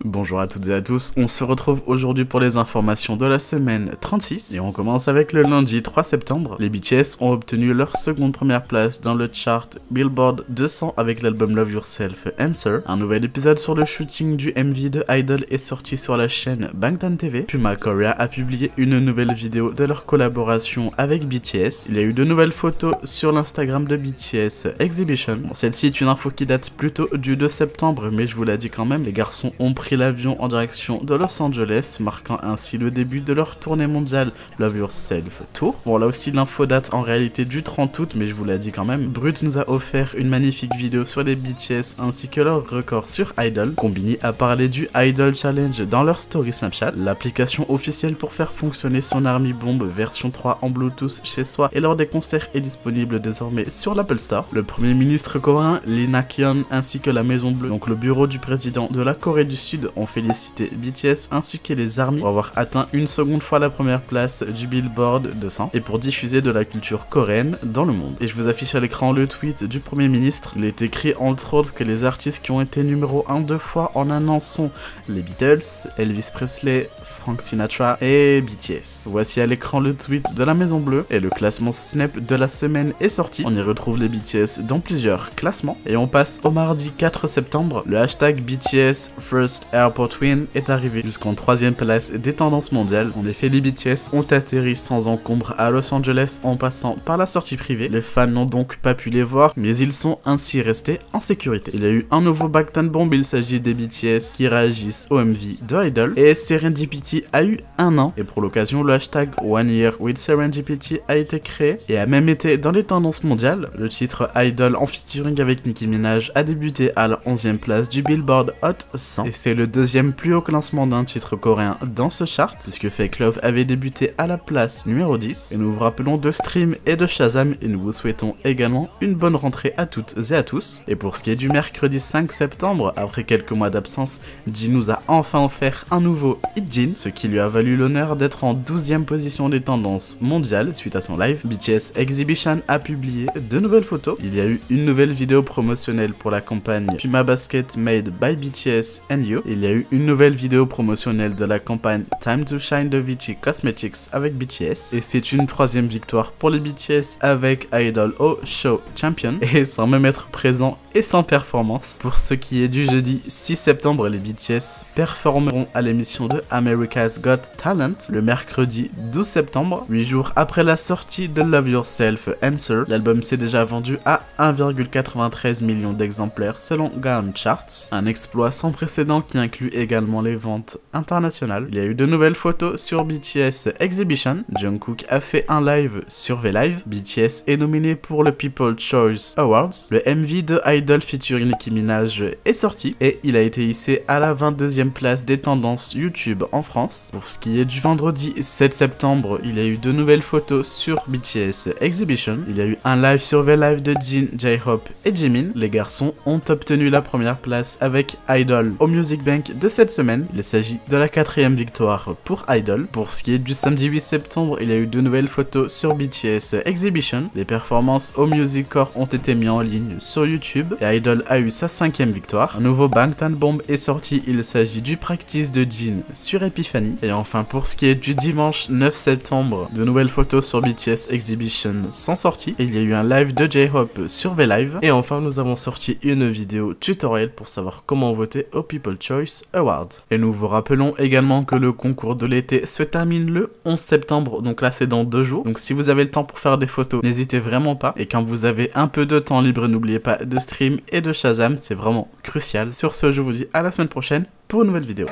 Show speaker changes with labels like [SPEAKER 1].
[SPEAKER 1] Bonjour à toutes et à tous, on se retrouve aujourd'hui pour les informations de la semaine 36 et on commence avec le lundi 3 septembre. Les BTS ont obtenu leur seconde première place dans le chart Billboard 200 avec l'album Love Yourself Answer. Un nouvel épisode sur le shooting du MV de Idol est sorti sur la chaîne Bangtan TV. Puma Korea a publié une nouvelle vidéo de leur collaboration avec BTS. Il y a eu de nouvelles photos sur l'Instagram de BTS Exhibition. Bon, celle-ci est une info qui date plutôt du 2 septembre mais je vous l'ai dit quand même, les garçons ont pris l'avion en direction de Los Angeles, marquant ainsi le début de leur tournée mondiale Love Yourself Tour. Bon, là aussi l'info date en réalité du 30 août, mais je vous l'ai dit quand même. Brut nous a offert une magnifique vidéo sur les BTS ainsi que leur record sur Idol. Combini a parlé du Idol Challenge dans leur story Snapchat, l'application officielle pour faire fonctionner son Army Bomb version 3 en Bluetooth chez soi et lors des concerts est disponible désormais sur l'Apple Store. Le premier ministre coréen Lee Nak-yeon ainsi que la Maison Bleue, donc le bureau du président de la Corée du Sud, ont félicité BTS ainsi que les ARMY pour avoir atteint une seconde fois la première place du Billboard 200 et pour diffuser de la culture coréenne dans le monde. Et je vous affiche à l'écran le tweet du Premier ministre. Il est écrit entre autres que les artistes qui ont été numéro 1 deux fois en un an sont les Beatles, Elvis Presley, Frank Sinatra et BTS. Voici à l'écran le tweet de la Maison Bleue et le classement Snap de la semaine est sorti. On y retrouve les BTS dans plusieurs classements et on passe au mardi 4 septembre. Le hashtag BTS First Airport Win est arrivé jusqu'en 3ème place des tendances mondiales. En effet, les BTS ont atterri sans encombre à Los Angeles en passant par la sortie privée. Les fans n'ont donc pas pu les voir, mais ils sont ainsi restés en sécurité. Il y a eu un nouveau Bangtan Bomb, il s'agit des BTS qui réagissent au MV de Idol. Et Serendipity a eu un an. Et pour l'occasion, le hashtag One Year with Serendipity a été créé et a même été dans les tendances mondiales. Le titre Idol en featuring avec Nicki Minaj a débuté à la 11ème place du Billboard Hot 100. Et c'est le deuxième plus haut classement d'un titre coréen dans ce chart, puisque Fake Love avait débuté à la place numéro 10. Et nous vous rappelons de Stream et de Shazam et nous vous souhaitons également une bonne rentrée à toutes et à tous. Et pour ce qui est du mercredi 5 septembre, après quelques mois d'absence, Jin nous a enfin offert un nouveau Hit Jin, ce qui lui a valu l'honneur d'être en 12ème position des tendances mondiales suite à son live. BTS Exhibition a publié de nouvelles photos. Il y a eu une nouvelle vidéo promotionnelle pour la campagne Puma Basket Made by BTS and You. Il y a eu une nouvelle vidéo promotionnelle de la campagne Time to Shine de VT Cosmetics avec BTS. Et c'est une 3ème victoire pour les BTS avec Idol au Show Champion. Et sans même être présent et sans performance. Pour ce qui est du jeudi 6 septembre, les BTS performeront à l'émission de America's Got Talent le mercredi 12 septembre, 8 jours après la sortie de Love Yourself Answer. L'album s'est déjà vendu à 1,93 million d'exemplaires selon Gaon Charts, un exploit sans précédent qui inclut également les ventes internationales. Il y a eu de nouvelles photos sur BTS Exhibition. Jungkook a fait un live sur V-Live. BTS est nominé pour le People's Choice Awards. Le MV de Idol featuring Nicki Minaj est sorti et il a été hissé à la 22ème place des tendances YouTube en France. Pour ce qui est du vendredi 7 septembre, il y a eu de nouvelles photos sur BTS Exhibition. Il y a eu un live sur V-Live de Jin, J-Hope et Jimin. Les garçons ont obtenu la première place avec Idol au Music Bank de cette semaine. Il s'agit de la 4ème victoire pour Idol. Pour ce qui est du samedi 8 septembre, il y a eu de nouvelles photos sur BTS Exhibition. Les performances au Music Core ont été mises en ligne sur YouTube et Idol a eu sa 5ème victoire. Un nouveau Bangtan Bomb est sorti, il s'agit du Practice de Jin sur Epiphany. Et enfin pour ce qui est du dimanche 9 septembre, de nouvelles photos sur BTS Exhibition sont sorties. Et il y a eu un live de J-Hope sur V-Live. Et enfin nous avons sorti une vidéo tutoriel pour savoir comment voter au People's Choice Award. Et nous vous rappelons également que le concours de l'été se termine le 11 septembre, donc là c'est dans 2 jours. Donc si vous avez le temps pour faire des photos, n'hésitez vraiment pas. Et quand vous avez un peu de temps libre, n'oubliez pas de Stream et de Shazam, c'est vraiment crucial. Sur ce, je vous dis à la semaine prochaine pour une nouvelle vidéo.